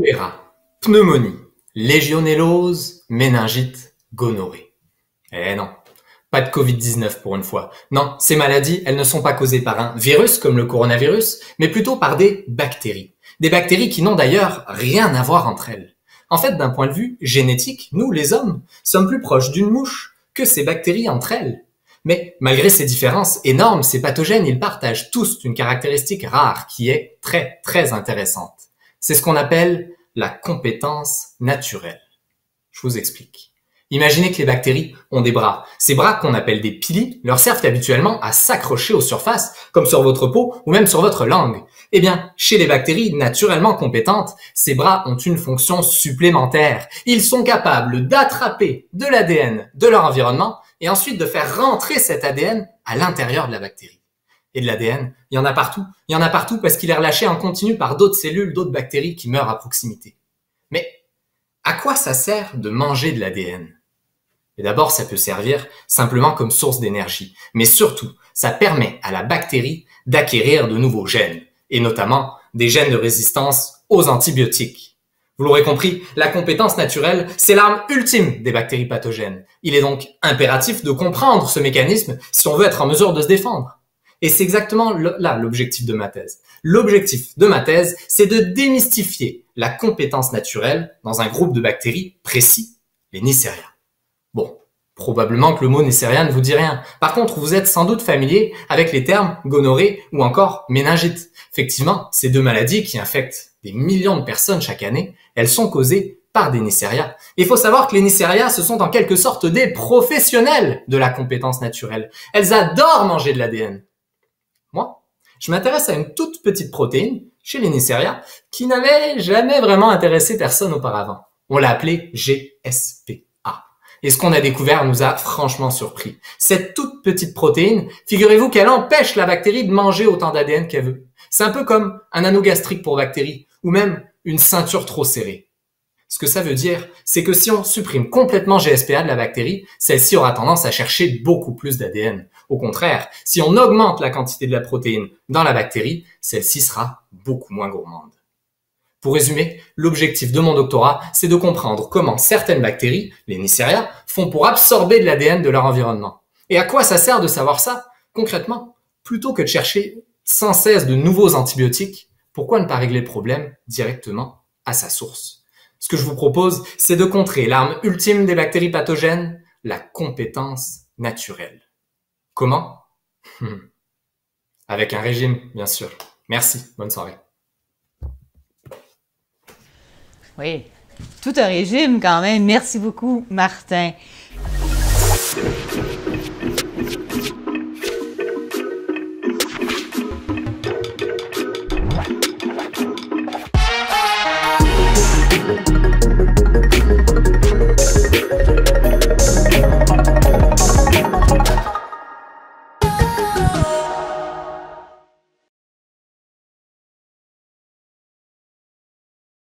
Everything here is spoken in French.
choléra, pneumonie, légionellose, méningite, gonorrhée. Eh non, pas de Covid-19 pour une fois. Non, ces maladies, elles ne sont pas causées par un virus comme le coronavirus, mais plutôt par des bactéries. Des bactéries qui n'ont d'ailleurs rien à voir entre elles. En fait, d'un point de vue génétique, nous, les hommes, sommes plus proches d'une mouche que ces bactéries entre elles. Mais malgré ces différences énormes, ces pathogènes, ils partagent tous une caractéristique rare qui est très, très intéressante. C'est ce qu'on appelle la compétence naturelle. Je vous explique. Imaginez que les bactéries ont des bras. Ces bras, qu'on appelle des pili, leur servent habituellement à s'accrocher aux surfaces, comme sur votre peau ou même sur votre langue. Eh bien, chez les bactéries naturellement compétentes, ces bras ont une fonction supplémentaire. Ils sont capables d'attraper de l'ADN de leur environnement et ensuite de faire rentrer cet ADN à l'intérieur de la bactérie. Et de l'ADN, il y en a partout. Il y en a partout parce qu'il est relâché en continu par d'autres cellules, d'autres bactéries qui meurent à proximité. Mais à quoi ça sert de manger de l'ADN ? Et d'abord, ça peut servir simplement comme source d'énergie. Mais surtout, ça permet à la bactérie d'acquérir de nouveaux gènes, et notamment des gènes de résistance aux antibiotiques. Vous l'aurez compris, la compétence naturelle, c'est l'arme ultime des bactéries pathogènes. Il est donc impératif de comprendre ce mécanisme si on veut être en mesure de se défendre. Et c'est exactement là l'objectif de ma thèse. L'objectif de ma thèse, c'est de démystifier la compétence naturelle dans un groupe de bactéries précis, les Neisseria. Bon, probablement que le mot Neisseria ne vous dit rien. Par contre, vous êtes sans doute familier avec les termes gonorrhée ou encore méningite. Effectivement, ces deux maladies qui infectent des millions de personnes chaque année, elles sont causées par des Neisseria. Il faut savoir que les Neisseria, ce sont en quelque sorte des professionnels de la compétence naturelle. Elles adorent manger de l'ADN. Moi, je m'intéresse à une toute petite protéine chez les Neisseria qui n'avait jamais vraiment intéressé personne auparavant. On l'a appelée GSP. Et ce qu'on a découvert nous a franchement surpris. Cette toute petite protéine, figurez-vous qu'elle empêche la bactérie de manger autant d'ADN qu'elle veut. C'est un peu comme un anneau gastrique pour bactéries, ou même une ceinture trop serrée. Ce que ça veut dire, c'est que si on supprime complètement GSPA de la bactérie, celle-ci aura tendance à chercher beaucoup plus d'ADN. Au contraire, si on augmente la quantité de la protéine dans la bactérie, celle-ci sera beaucoup moins gourmande. Pour résumer, l'objectif de mon doctorat, c'est de comprendre comment certaines bactéries, les Neisseria, font pour absorber de l'ADN de leur environnement. Et à quoi ça sert de savoir ça, concrètement? Plutôt que de chercher sans cesse de nouveaux antibiotiques, pourquoi ne pas régler le problème directement à sa source? Ce que je vous propose, c'est de contrer l'arme ultime des bactéries pathogènes, la compétence naturelle. Comment? Avec un régime, bien sûr. Merci, bonne soirée. Oui, tout un régime quand même. Merci beaucoup, Martin.